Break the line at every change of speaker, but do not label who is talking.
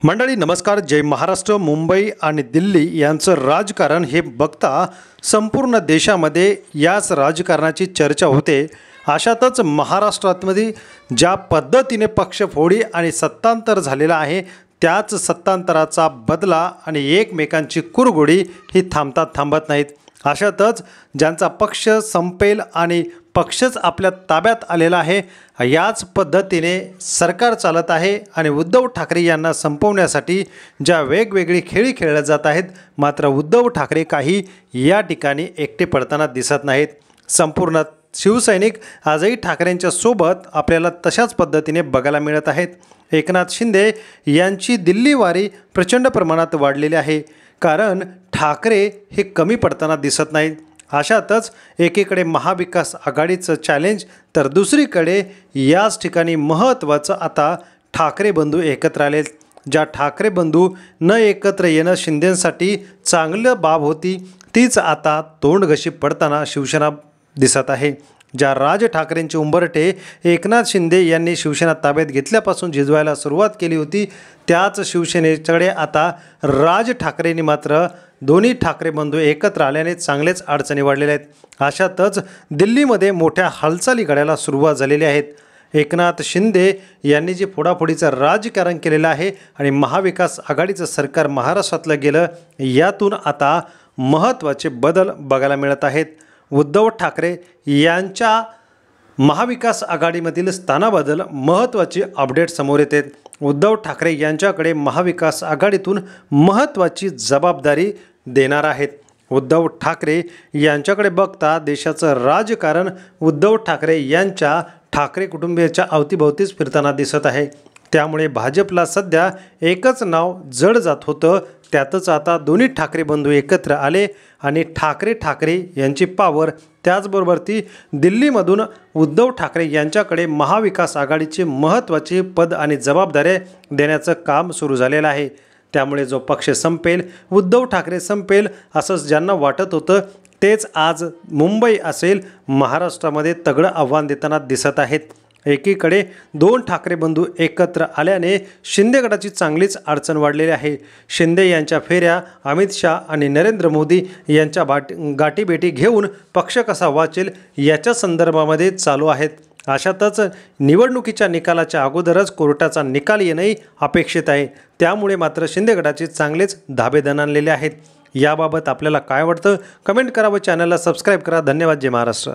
मंडळी नमस्कार। जय महाराष्ट्र। मुंबई आणि दिल्ली यांचं राजकारण हे बघता संपूर्ण देशामध्ये याच राजकारणाची चर्चा होते। अशातच महाराष्ट्रामध्ये ज्या पद्धतीने पक्षफोडी आणि सत्तांतर झालेला आहे त्याच सत्तांतराचा बदला आणि एकमेकांची कुरघोडी ही थांबत नाहीत। अशातच ज्यांचा पक्ष संपेल आणि पक्षच आपल्या ताब्यात आलेला आहे याच पद्धतीने सरकार चालत आहे आणि उद्धव ठाकरे यांना संपवण्यासाठी ज्या वेगवेगळी खेळी खेळल्या जात आहेत, मात्र उद्धव ठाकरे काही या ठिकाणी एकटे पडताना दिसत नाहीत। संपूर्ण शिवसैनिक आजही ठाकरेंच्या सोबत आपल्याला तशाच पद्धतीने बघायला मिळत आहेत। एकनाथ शिंदे यांची दिल्ली वारी प्रचंड प्रमाणात वाढलेली आहे, कारण ठाकरे हे कमी पडताना दिसत नाहीत। अशातच एकीकडे महाविकास आघाडीचं चॅलेंज तर दुसरीकडे याच ठिकाणी महत्त्वाचं आता ठाकरे बंधू एकत्र आले। ज्या ठाकरे बंधू न एकत्र येणं शिंदेंसाठी चांगलं बाब होती, तीच आता तोंडघशी पडताना शिवसेना दिसत आहे। ज्या राज ठाकरेंचे उंबरठे एकनाथ शिंदे यांनी शिवसेना ताब्यात घेतल्यापासून झिजवायला सुरुवात केली होती, त्याच शिवसेनेकडे आता राज ठाकरेंनी मात्र दोन्ही ठाकरे बंधू एकत्र आल्याने चांगलेच अडचणी वाढलेल्या आहेत। अशातच दिल्लीमध्ये मोठ्या हालचाली घडायला सुरुवात झालेली आहेत। एकनाथ शिंदे यांनी जे फोडाफोडीचं राजकारण केलेलं आहे आणि महाविकास आघाडीचं सरकार महाराष्ट्रातलं गेलं, यातून आता महत्त्वाचे बदल बघायला मिळत आहेत। उद्धव ठाकरे यांच्या महाविकास आघाडीमधील स्थानाबद्दल महत्त्वाची अपडेट समोर येते। उद्धव ठाकरे यांच्याकडे महाविकास आघाडीतून महत्त्वाची जबाबदारी देणार आहेत। उद्धव ठाकरे यांच्याकडे बघता देशाचं राजकारण उद्धव ठाकरे यांच्या ठाकरे कुटुंबियाच्या अवतीभोवतीच फिरताना दिसत आहे। त्यामुळे भाजपला सध्या एकच नाव जड जात होतं, त्यातच आता दोन्ही ठाकरे बंधू एकत्र आले आणि ठाकरे यांची पावर, त्याचबरोबर ती दिल्लीमधून उद्धव ठाकरे यांच्याकडे महाविकास आघाडीचे महत्त्वाचे पद आणि जबाबदाऱ्या देण्याचं काम सुरू झालेलं आहे। त्यामुळे जो पक्ष संपेल, उद्धव ठाकरे संपेल असंच ज्यांना वाटत होतं, तेच आज मुंबई असेल महाराष्ट्रामध्ये तगडं आव्हान देताना दिसत आहेत। एकीकडे दोन ठाकरे बंधू एकत्र आल्याने शिंदे गटाची चांगलीच अडचण वाढलेली आहे। शिंदे यांच्या फेऱ्या अमित शाह आणि नरेंद्र मोदी यांच्या गाठीभेटी घेऊन पक्ष कसा वाचेल याच्या संदर्भामध्ये चालू आहेत। अशातच निवडणुकीच्या निकालाच्या अगोदरच कोर्टाचा निकाल येणंही अपेक्षित आहे। त्यामुळे मात्र शिंदे गटाचे चांगलेच धाबे दणाणलेले आहेत। याबाबत आपल्याला काय वाटतं कमेंट करा व चॅनलला सबस्क्राईब करा। धन्यवाद। जय महाराष्ट्र।